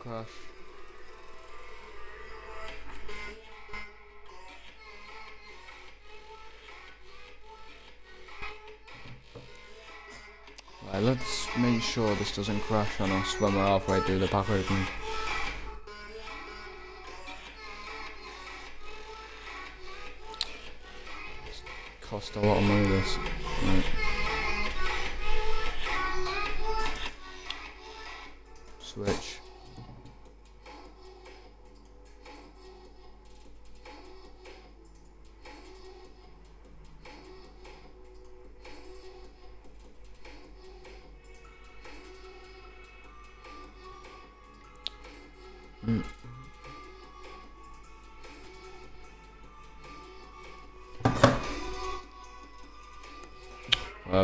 crash. Right, let's make sure this doesn't crash on us when we're halfway through the pack opening. It's cost a lot of money this. Right. Switch.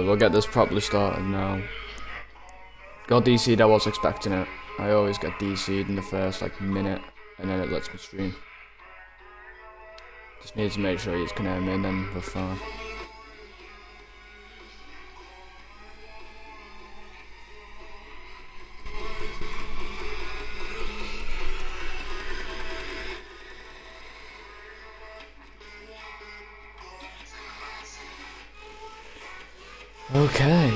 We'll get this properly started now. Got DC'd, I was expecting it. I always get DC'd in the first like minute and then it lets me stream. Just need to make sure you can hear me and then we're fine. Okay.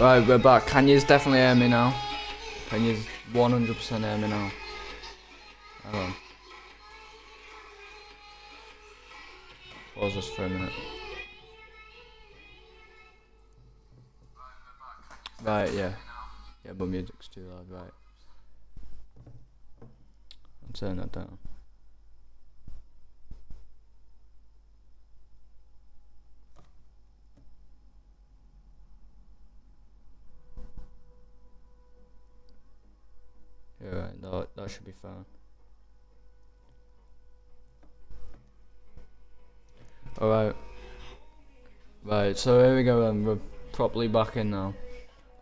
Right, we're back. Can you definitely hear me now? Can you 100% hear me now? Hello. Pause this for a minute. Right, yeah. Yeah, but music's too loud, right. I'll turn that down. Yeah, right, that should be fine. Alright. Right, so here we go then, we're properly back in now.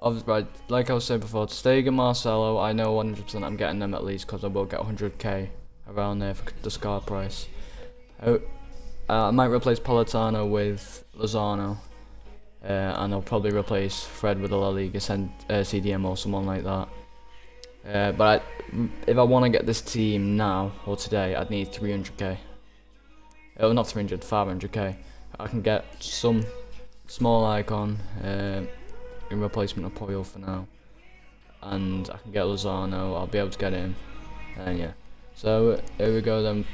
Right, like I was saying before, Stegen, Marcelo, I know 100% I'm getting them at least because I will get 100k around there for the scar price. I might replace Politano with Lozano. And I'll probably replace Fred with a La Liga CDM or someone like that. But if I want to get this team now or today, I'd need 300k. Oh, not 300, 500k. I can get some small icon in replacement of Poyol for now, and I can get Lozano. I'll be able to get him, and yeah. So here we go then.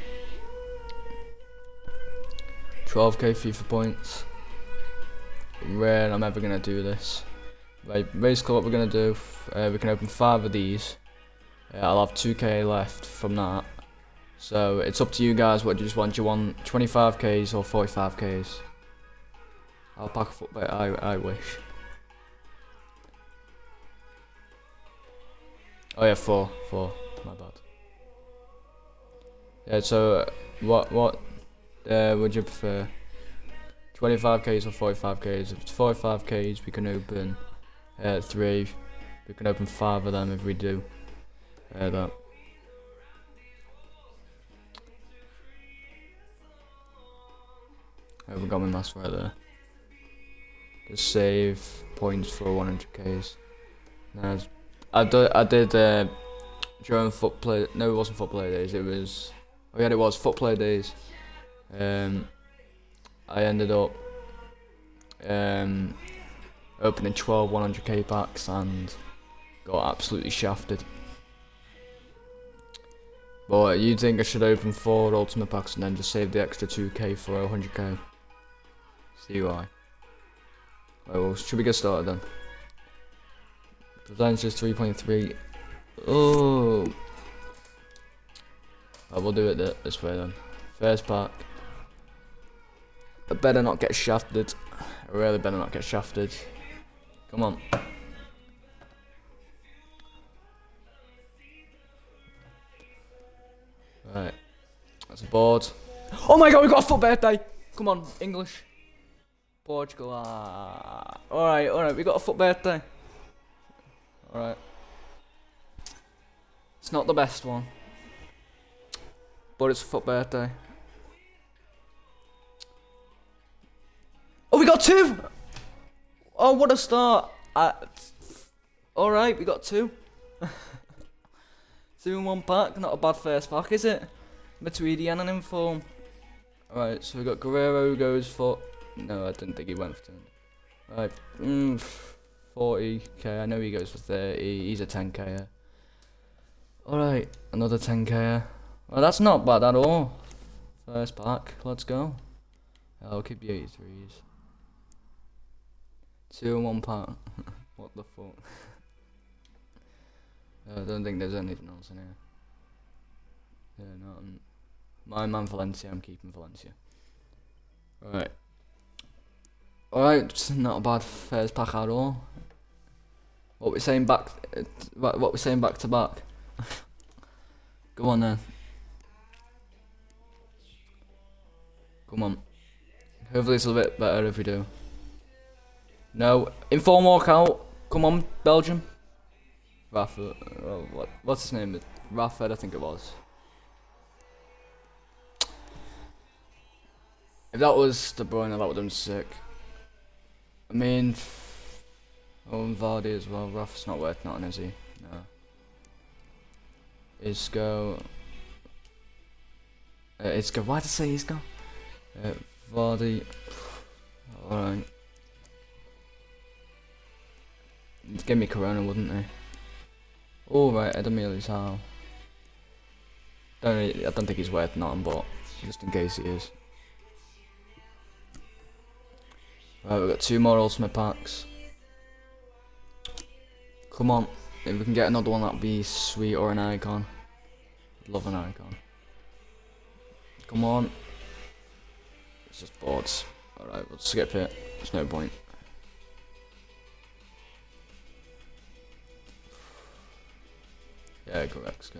12k FIFA points. Rare I'm ever gonna do this. Right, basically what we're gonna do, we can open 5 of these. I'll have 2k left from that. So it's up to you guys what you just want. Do you want 25k's or 45k's? I'll pack a foot, but I wish. Oh yeah, 4, my bad. Yeah, so what would you prefer? 25k's or 45k's? If it's 45k's, we can open 3. We can open 5 of them if we do that. I've got my mask right there. Just save points for 100k's. Now, I did during foot play. No, it wasn't foot play days. It was. Oh yeah, it was foot play days. I ended up opening 12 100k packs and got absolutely shafted. But you think I should open 4 ultimate packs and then just save the extra 2k for 100k? See why? Right, well, should we get started then? Percentage is 3.3. Oh, right, we'll do it this way then. First pack. I better not get shafted. I really better not get shafted. Come on. It's a board. Oh my god, we got a foot birthday! Come on, English. Portugal. Alright, we got a foot birthday. Alright. It's not the best one. But it's a foot birthday. Oh, we got 2! Oh, what a start. Alright, we got 2. 2 in 1 pack. Not a bad first pack, is it? Matuidi and an inform. Alright, so we got Guerrero goes for... No, I didn't think he went for 10. Right, 40k. I know he goes for 30. He's a 10k. Alright, another 10k. Well, that's not bad at all. First pack, let's go. I'll keep the 83s. 2 in 1 pack. What the fuck? I don't think there's anything else in here. Yeah, no. My man Valencia, I'm keeping Valencia. Alright. Alright, not a bad first pack at all. What we're saying back to back. Go on then. Come on. Hopefully it's a bit better if we do. No. Inform walkout. Come on, Belgium. Rafa. Oh, what's his name? Rafa, I think it was. If that was De Bruyne, that would have been sick. I mean, and Vardy as well. Rafa's not worth nothing, is he? No. Isco. Isco. Why did I say Isco? Vardy. Alright. Give me Corona, wouldn't they? Alright, Edemili's how. I don't think he's worth nothing, but just in case he is. Right, we've got 2 more ultimate packs. Come on, if we can get another one, that'd be sweet, or an icon. Love an icon. Come on. It's just boards. Alright, we'll skip it. There's no point. Yeah, correct.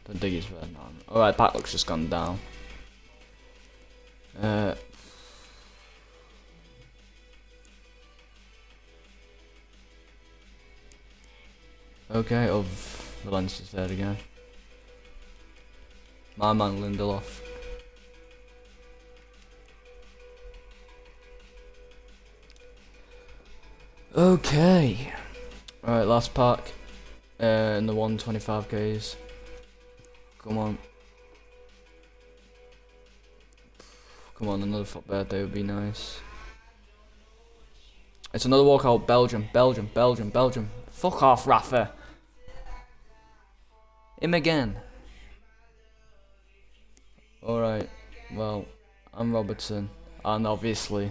Don't think he's worth nothing. Alright, pack looks just gone down. Okay, Valencia's there again. My man Lindelof. Okay. Alright, last pack. In the 125Ks. Come on. Come on, another foot birthday would be nice. It's another walkout. Belgium. Fuck off, Rafa. Him again. Alright, well, I'm Robertson. And obviously...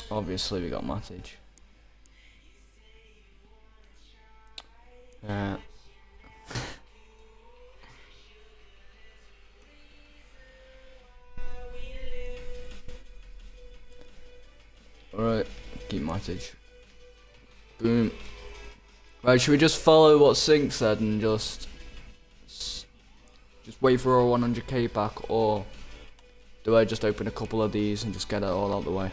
Obviously we got Matic. Alright, keep Matic. Boom. Right, should we just follow what Sync said and just wait for a 100k pack, or do I just open a couple of these and just get it all out the way?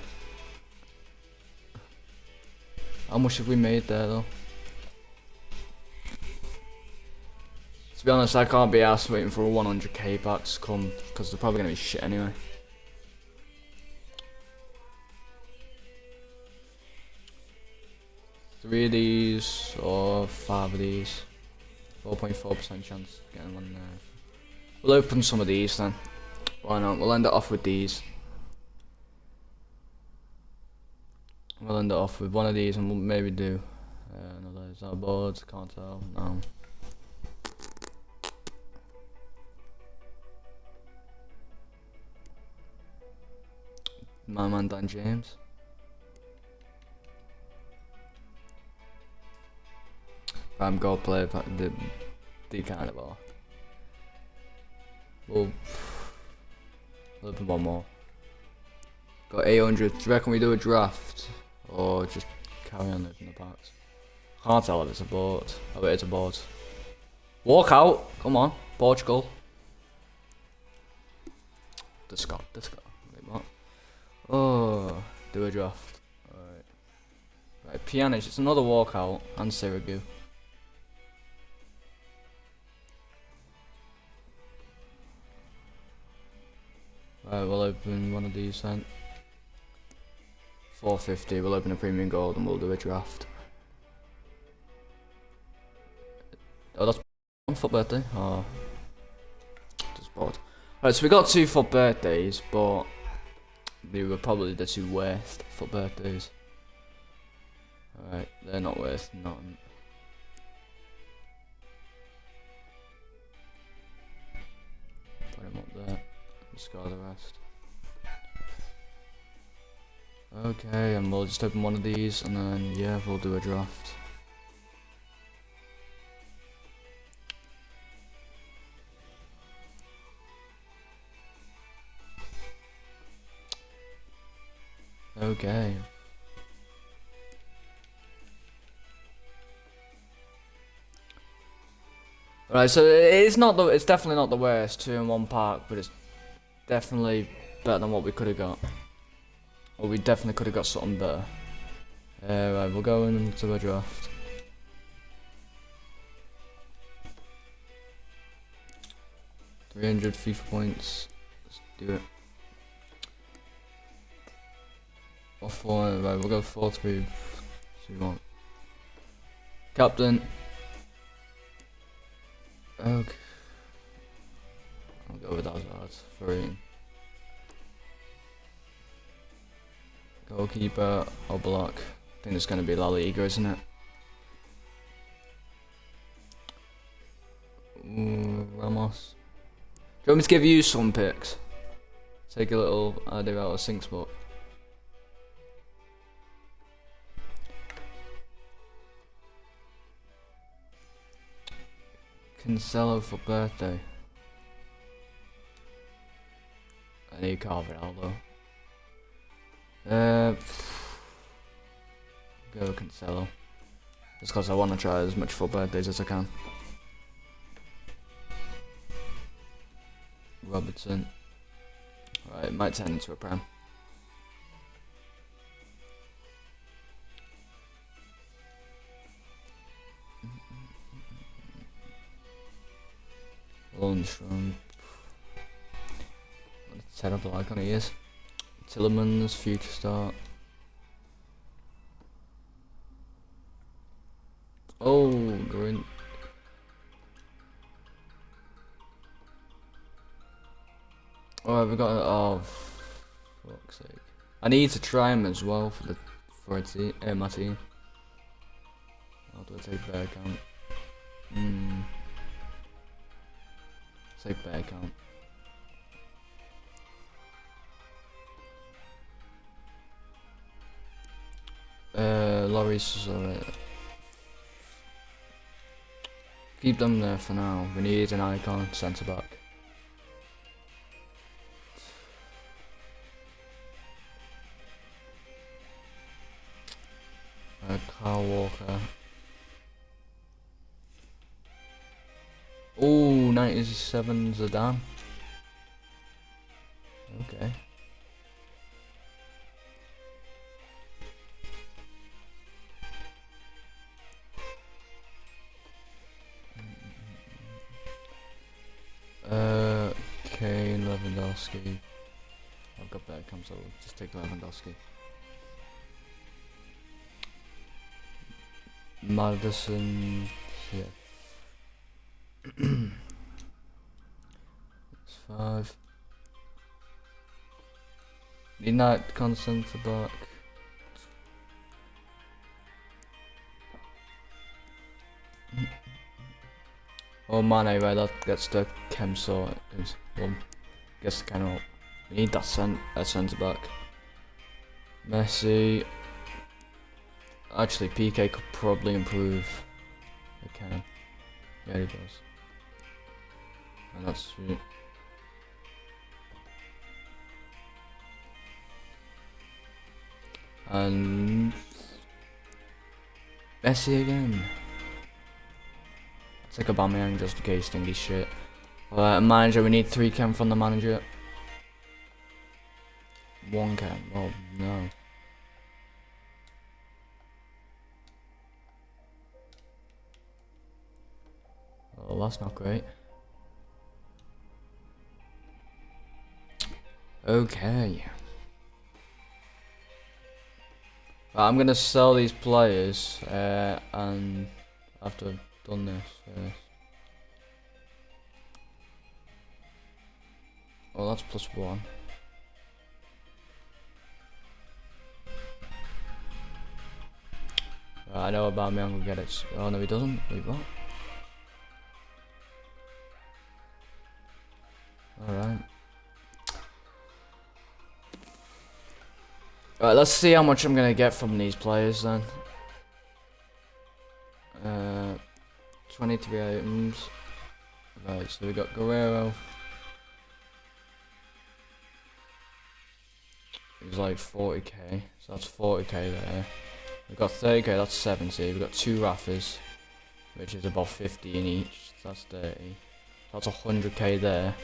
How much have we made there though? To be honest, I can't be asked waiting for a 100k pack to come, because they're probably going to be shit anyway. Three of these or 5 of these. 4.4% chance of getting one there. We'll open some of these then. Why not? We'll end it off with these. We'll end it off with one of these, and we'll maybe do another. Is that a board? Can't tell. No. My man Dan James. Prime goal player, the kind of ball. We'll open one more. Got 800. Do you reckon we do a draft? Or just carry on opening the packs? Can't tell if it's a board. Oh, it is a board. Walk out. Come on, Portugal. Discard. Wait, what? Oh, do a draft. Alright. Right, Pjanic, it's another walkout. And Sirigu. Right, we'll open one of these then. 450, we'll open a premium gold and we'll do a draft. Oh, that's one for birthday? Oh. Just bored. Alright, so we got 2 for birthdays, but they were probably the 2 worst for birthdays. Alright, they're not worth nothing. Put him up there. Score the rest. Okay, and we'll just open one of these and then, yeah, we'll do a draft. Okay. Right, so it's definitely not the worst 2 in 1 pack, but it's definitely better than what we could have got. Or we definitely could have got something better. Right, we'll go into a draft. $300 FIFA points. Let's do it. Or 4, right, we'll go 4-3. So we want. Captain. Okay. I'll go with Hazard. 3. Goalkeeper, Oblak. I think it's going to be La Liga, isn't it? Ooh, Ramos. Do you want me to give you some picks? Take a little idea out of sync spot. Cancelo for birthday. I need Carvalho. Go Cancelo. Just because I want to try as much for birthdays as I can. Robertson. Right, it might turn into a prem. Lundstrom. What a terrible icon he is. Tillemans, future start. Oh, green. Oh, we got. Oh, fuck's sake! I need to try him as well for a team, my team. How do I take bear count? Take bear count. Lorries, keep them there for now. We need an icon centre back. Kyle Walker. Oh, 97 Zidane. Okay. Kane, Lewandowski. I've got Beckham, so we'll just take Lewandowski. Madison, yeah. It's 5. Need that constant for back. Oh Mane, right, that gets the chem sort is one. Gets the kind of we need that centre back. Messi. Actually PK could probably improve. It can. Yeah he does. And that's sweet. And Messi again. Take a Aubameyang just in case thingy shit. Manager, we need 3 chem from the manager. 1 chem. Oh no. Oh, that's not great. Okay. Right, I'm gonna sell these players, and after I've done this first. Oh, that's +1. Right, I know about me, I'm gonna get it. Oh no, he doesn't. Wait, what? Alright. Alright, let's see how much I'm gonna get from these players then. 23 items. Right, so we got Guerrero. He's like 40k, so that's 40k there. We've got 30k, that's 70. We've got 2 Raffas, which is about 50 in each, so that's 30. That's 100k there.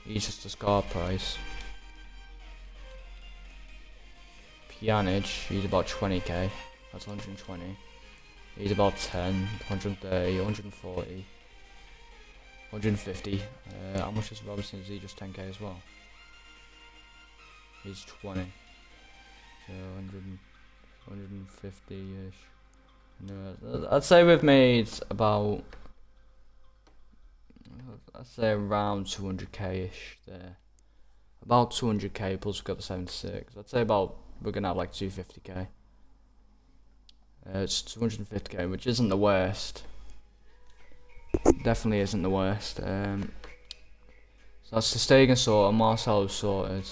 Each just a scar price. Pjanic, he's about 20k, that's 120. He's about 10, 130, 140, 150. How much is Robinson? Is he just 10k as well? He's 20. So 150-ish. No, I'd say we've made about, I'd say around 200k-ish there. About 200k plus we've got the 76. I'd say about, we're gonna have like 250k. It's 250k, which isn't the worst. Definitely isn't the worst. So that's the Stegen sorted, Marcelo's sorted.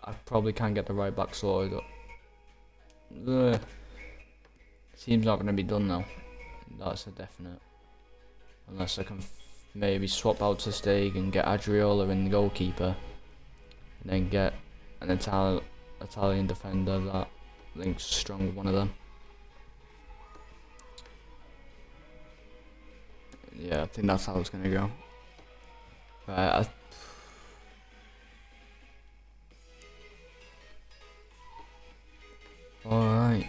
I probably can't get the right back sorted. Team's not going to be done now. That's a definite. Unless I can maybe swap out to Stegen and get Adriola in the goalkeeper. And then get an Italian defender that I think's strong with one of them. Yeah, I think that's how it's going to go. Right, alright.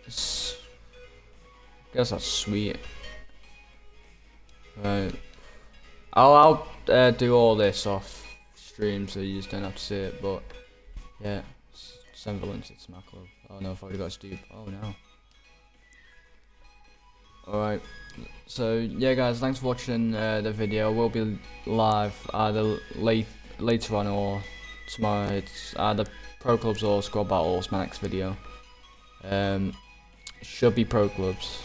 Guess that's sweet. Right. I'll do all this off stream so you just don't have to see it, but yeah. Send Valencia to my club. Oh no, I've already got a dupe. Oh no. Alright. So yeah guys, thanks for watching the video. We'll be live either later on or tomorrow. It's either Pro Clubs or Squad Battles, my next video. Should be Pro Clubs.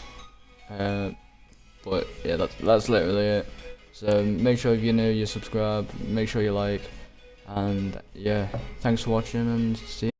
But yeah, that's literally it. So make sure if you're new, you subscribe, make sure you like, and yeah, thanks for watching and see you.